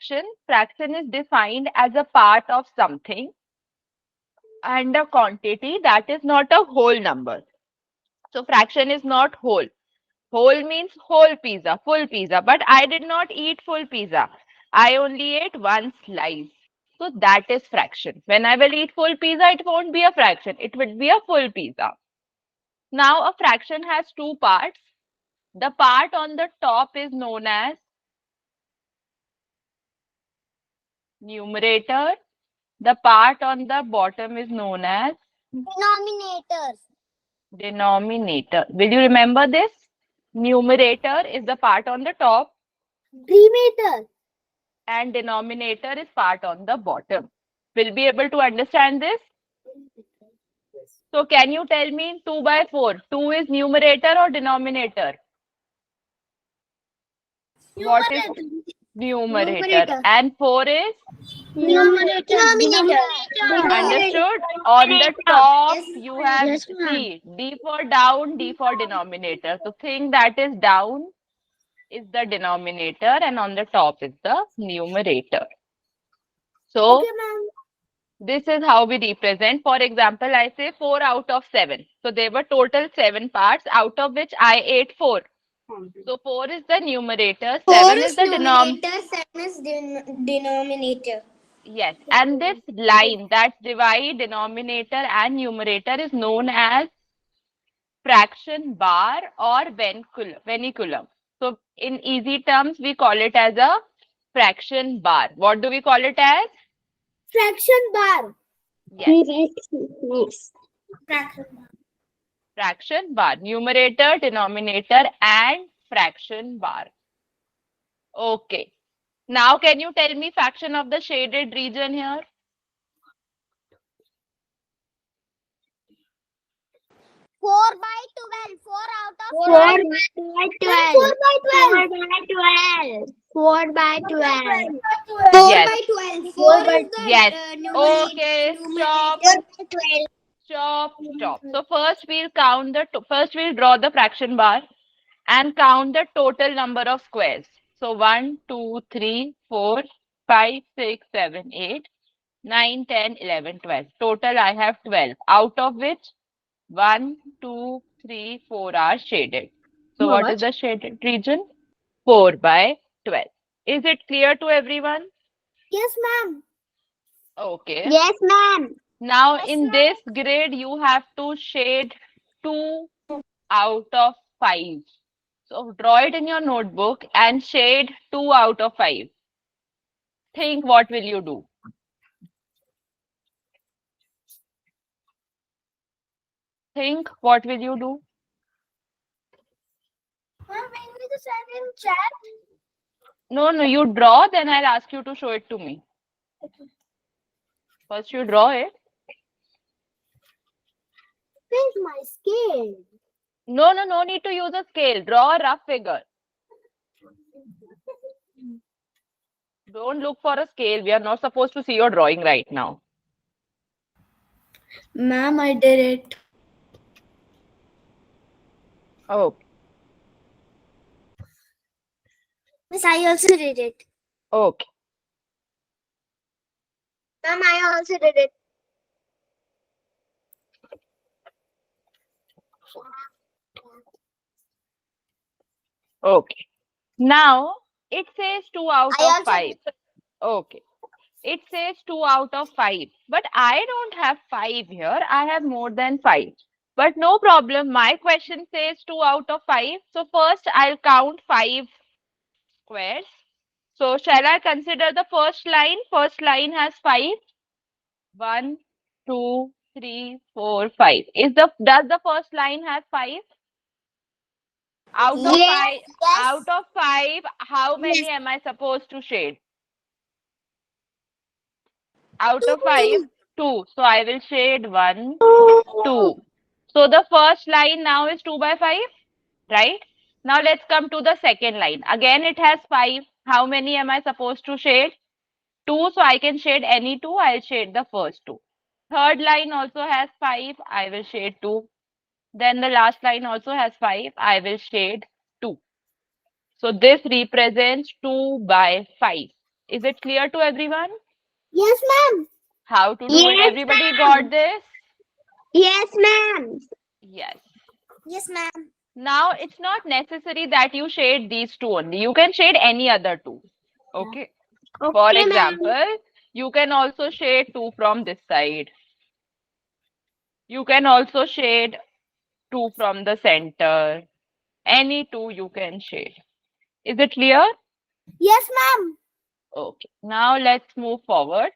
fraction? Fraction is defined as a part of something and a quantity that is not a whole number. So fraction is not whole. Whole means whole pizza, full pizza. But I did not eat full pizza. I only ate one slice. So that is fraction. When I will eat full pizza, it won't be a fraction. It will be a full pizza. Now a fraction has two parts. The part on the top is known as numerator. The part on the bottom is known as Denominator. denominator. Will you remember this? Numerator is the part on the top Demeter. and denominator is part on the bottom. Will be able to understand this? So can you tell me 2 by 4? 2 is numerator or denominator? What is numerator? And 4 is? Numerator. Understood? On the top, you have C. D for down, D for denominator. So thing that is down is the denominator and on the top is the numerator. So Okay, ma'am. this is how we represent. For example, I say 4 out of 7. So there were total 7 parts, out of which I ate 4. So 4 is the numerator, 7 is the denominator. 7 is denominator. Yes, and this line that divides denominator and numerator is known as fraction bar or vernacular. So in easy terms, we call it as a fraction bar. What do we call it as? Fraction bar. Yes. Fraction bar. Numerator, denominator, and fraction bar. Okay. Now can you tell me fraction of the shaded region here? 4 by 12. 4 out of 4 by 12. 4 by 12. 4 Yes. by 12. 4 is the Yes. Okay. Stop. 4 by 12. Stop. So first we'll draw the fraction bar and count the total number of squares. So 1, 2, 3, 4, 5, 6, 7, 8, 9, 10, 11, 12. Total I have 12, out of which 1, 2, 3, 4 are shaded. So what is the shaded region? 4 by 12. Is it clear to everyone? Yes, ma'am. Okay. Yes, ma'am. Now in this grid, you have to shade 2 out of 5. So draw it in your notebook and shade 2 out of 5. Think what will you do? Think what will you do? Ma'am, can we just send in chat? No, you draw, then I'll ask you to show it to me. First you draw it. Where's my scale? No need to use a scale. Draw a rough figure. Don't look for a scale. We are not supposed to see your drawing right now. Ma'am, I did it. Oh, Miss, I also did it. okay. Ma'am, I also did it. Okay. Now it says 2 out I of also 5. Okay. It says 2 out of 5. But I don't have 5 here. I have more than 5. But no problem. My question says 2 out of 5. So first I'll count 5 squares. So shall I consider the first line? First line has 5. 1, 2, 3, 4, 5. Does the first line have 5? Out of Yes. 5, out of 5, how many am I supposed to shade? Out of 5, 2. So I will shade 1, 2. So the first line now is 2 by 5, right? Now let's come to the second line. Again, it has 5. How many am I supposed to shade? 2. So I can shade any 2. I'll shade the first 2. Third line also has 5. I will shade 2. Then the last line also has 5. I will shade 2. So this represents 2 by 5. Is it clear to everyone? Yes, ma'am. How to do it? Yes, Everybody got ma'am. this? Yes, ma'am. Yes. Yes, ma'am. Now, it's not necessary that you shade these two only. You can shade any other two. Okay. For Okay, ma'am. example, you can also shade two from this side. You can also shade two from the center. Any two you can shade. Is it clear? Yes, ma'am. Okay. Now let's move forward.